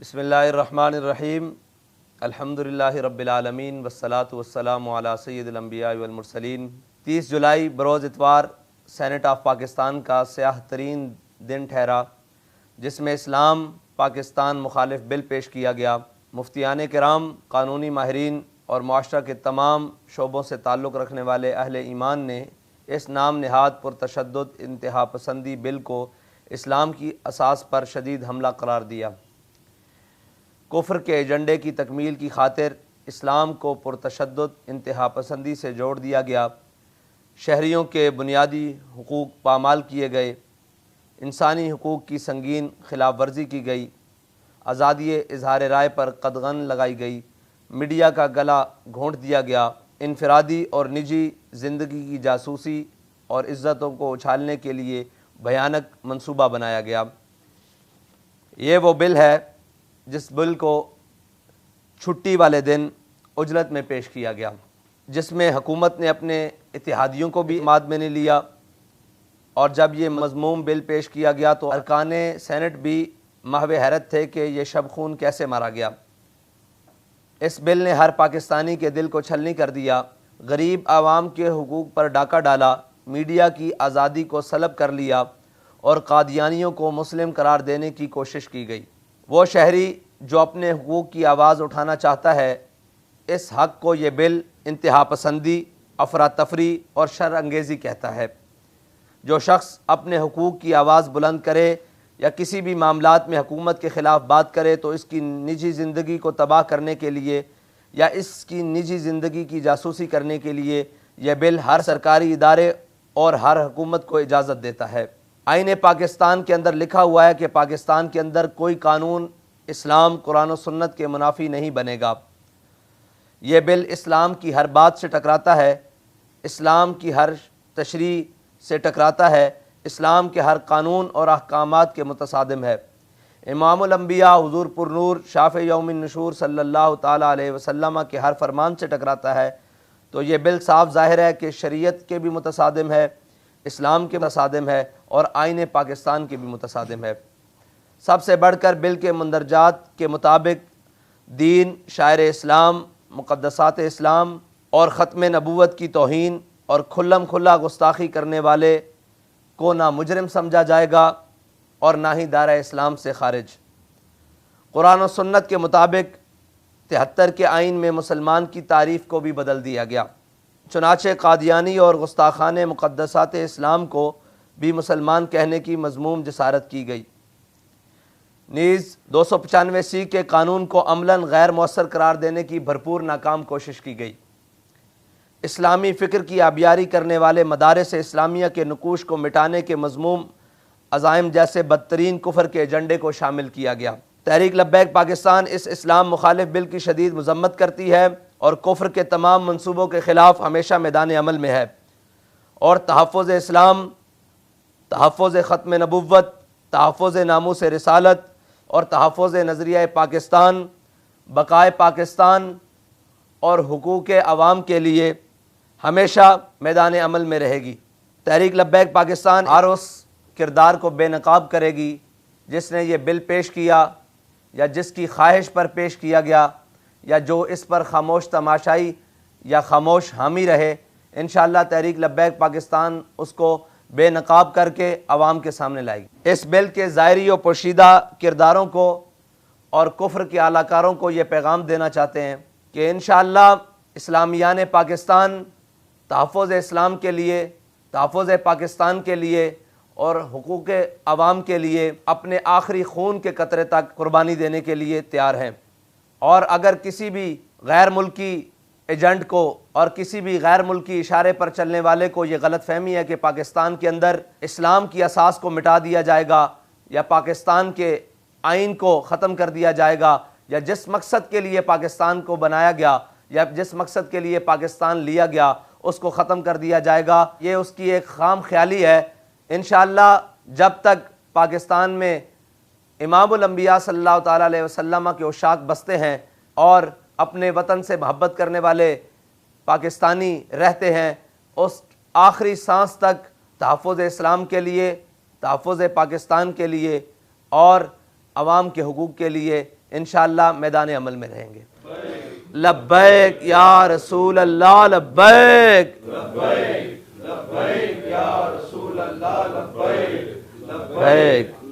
بسم اللہ الرحمن الرحیم الحمدللہ رب العالمین والصلاة والسلام علی سید الانبیاء والمرسلین۔ 30 جولائی بروز اتوار سینٹ آف پاکستان کا سیاہ ترین دن ٹھہرا، جس میں اسلام پاکستان مخالف بل پیش کیا گیا۔ مفتیان کرام، قانونی ماہرین اور معاشرہ کے تمام شعبوں سے تعلق رکھنے والے اہل ایمان نے اس نام نہاد پرتشدد انتہا پسندی بل کو اسلام کی اساس پر شدید حملہ قرار دیا۔ کفر کے ایجنڈے کی تکمیل کی خاطر اسلام کو پرتشدد انتہا پسندی سے جوڑ دیا گیا، شہریوں کے بنیادی حقوق پامال کیے گئے، انسانی حقوق کی سنگین خلاف ورزی کی گئی، آزادی اظہار رائے پر قدغن لگائی گئی، میڈیا کا گلا گھونٹ دیا گیا، انفرادی اور نجی زندگی کی جاسوسی اور عزتوں کو اچھالنے کے لیے بھیانک منصوبہ بنایا گیا۔ یہ وہ بل ہے جس بل کو چھٹی والے دن عجلت میں پیش کیا گیا، جس میں حکومت نے اپنے اتحادیوں کو بھی ماد میں نہیں لیا، اور جب یہ مذموم بل پیش کیا گیا تو ارکان سینٹ بھی محو حیرت تھے کہ یہ شب خون کیسے مارا گیا۔ اس بل نے ہر پاکستانی کے دل کو چھلنی کر دیا، غریب عوام کے حقوق پر ڈاکہ ڈالا، میڈیا کی آزادی کو سلب کر لیا اور قادیانیوں کو مسلم قرار دینے کی کوشش کی گئی۔ وہ شہری جو اپنے حقوق کی آواز اٹھانا چاہتا ہے، اس حق کو یہ بل انتہا پسندی، افراتفری اور شر انگیزی کہتا ہے۔ جو شخص اپنے حقوق کی آواز بلند کرے یا کسی بھی معاملات میں حکومت کے خلاف بات کرے تو اس کی نجی زندگی کو تباہ کرنے کے لیے یا اس کی نجی زندگی کی جاسوسی کرنے کے لیے یہ بل ہر سرکاری ادارے اور ہر حکومت کو اجازت دیتا ہے۔ آئین پاکستان کے اندر لکھا ہوا ہے کہ پاکستان کے اندر کوئی قانون اسلام، قرآن و سنت کے منافی نہیں بنے گا۔ یہ بل اسلام کی ہر بات سے ٹکراتا ہے، اسلام کی ہر تشریع سے ٹکراتا ہے، اسلام کے ہر قانون اور احکامات کے متصادم ہے۔ امام الانبیاء حضور پرنور شافع یوم النشور صلی اللہ تعالیٰ علیہ وسلم کے ہر فرمان سے ٹکراتا ہے، تو یہ بل صاف ظاہر ہے کہ شریعت کے بھی متصادم ہے، اسلام کے متصادم ہے اور آئین پاکستان کے بھی متصادم ہے۔ سب سے بڑھ کر بل کے مندرجات کے مطابق دین، شاعر اسلام، مقدسات اسلام اور ختم نبوت کی توہین اور کھلم کھلا گستاخی کرنے والے کو نہ مجرم سمجھا جائے گا اور نہ ہی دائرہ اسلام سے خارج۔ قرآن و سنت کے مطابق 73 کے آئین میں مسلمان کی تعریف کو بھی بدل دیا گیا، چنانچہ قادیانی اور گستاخان مقدسات اسلام کو بھی مسلمان کہنے کی مذموم جسارت کی گئی۔ نیز 295 کے قانون کو عملاً غیر مؤثر قرار دینے کی بھرپور ناکام کوشش کی گئی۔ اسلامی فکر کی آبیاری کرنے والے مدارس اسلامیہ کے نقوش کو مٹانے کے مذموم عزائم جیسے بدترین کفر کے ایجنڈے کو شامل کیا گیا۔ تحریک لبیک پاکستان اس اسلام مخالف بل کی شدید مذمت کرتی ہے اور کفر کے تمام منصوبوں کے خلاف ہمیشہ میدان عمل میں ہے، اور تحفظ اسلام، تحفظ ختم نبوت، تحفظ ناموس رسالت اور تحفظ نظریہ پاکستان، بقائے پاکستان اور حقوق عوام کے لیے ہمیشہ میدان عمل میں رہے گی۔ تحریک لبیک پاکستان ہر اس کردار کو بے نقاب کرے گی جس نے یہ بل پیش کیا یا جس کی خواہش پر پیش کیا گیا یا جو اس پر خاموش تماشائی یا خاموش حامی رہے۔ انشاءاللہ تحریک لبیک پاکستان اس کو بے نقاب کر کے عوام کے سامنے لائے گی۔ اس بل کے ظاہری و پوشیدہ کرداروں کو اور کفر کے اعلی کاروں کو یہ پیغام دینا چاہتے ہیں کہ انشاءاللہ اسلامیان پاکستان تحفظ اسلام کے لیے، تحفظ پاکستان کے لیے اور حقوق عوام کے لیے اپنے آخری خون کے قطرے تک قربانی دینے کے لیے تیار ہیں، اور اگر کسی بھی غیر ملکی ایجنٹ کو اور کسی بھی غیر ملکی اشارے پر چلنے والے کو یہ غلط فہمی ہے کہ پاکستان کے اندر اسلام کی اساس کو مٹا دیا جائے گا یا پاکستان کے آئین کو ختم کر دیا جائے گا یا جس مقصد کے لیے پاکستان کو بنایا گیا یا جس مقصد کے لیے پاکستان لیا گیا اس کو ختم کر دیا جائے گا، یہ اس کی ایک خام خیالی ہے۔ انشاءاللہ جب تک پاکستان میں امام الانبیاء صلی اللہ تعالیٰ علیہ وسلم کے عشاق بستے ہیں اور اپنے وطن سے محبت کرنے والے پاکستانی رہتے ہیں، اس آخری سانس تک تحفظ اسلام کے لیے، تحفظ پاکستان کے لیے اور عوام کے حقوق کے لیے انشاءاللہ میدان عمل میں رہیں گے. لبیک یا رسول اللہ لبیک، لبیک لبیک یا رسول اللہ لبیک، لبیک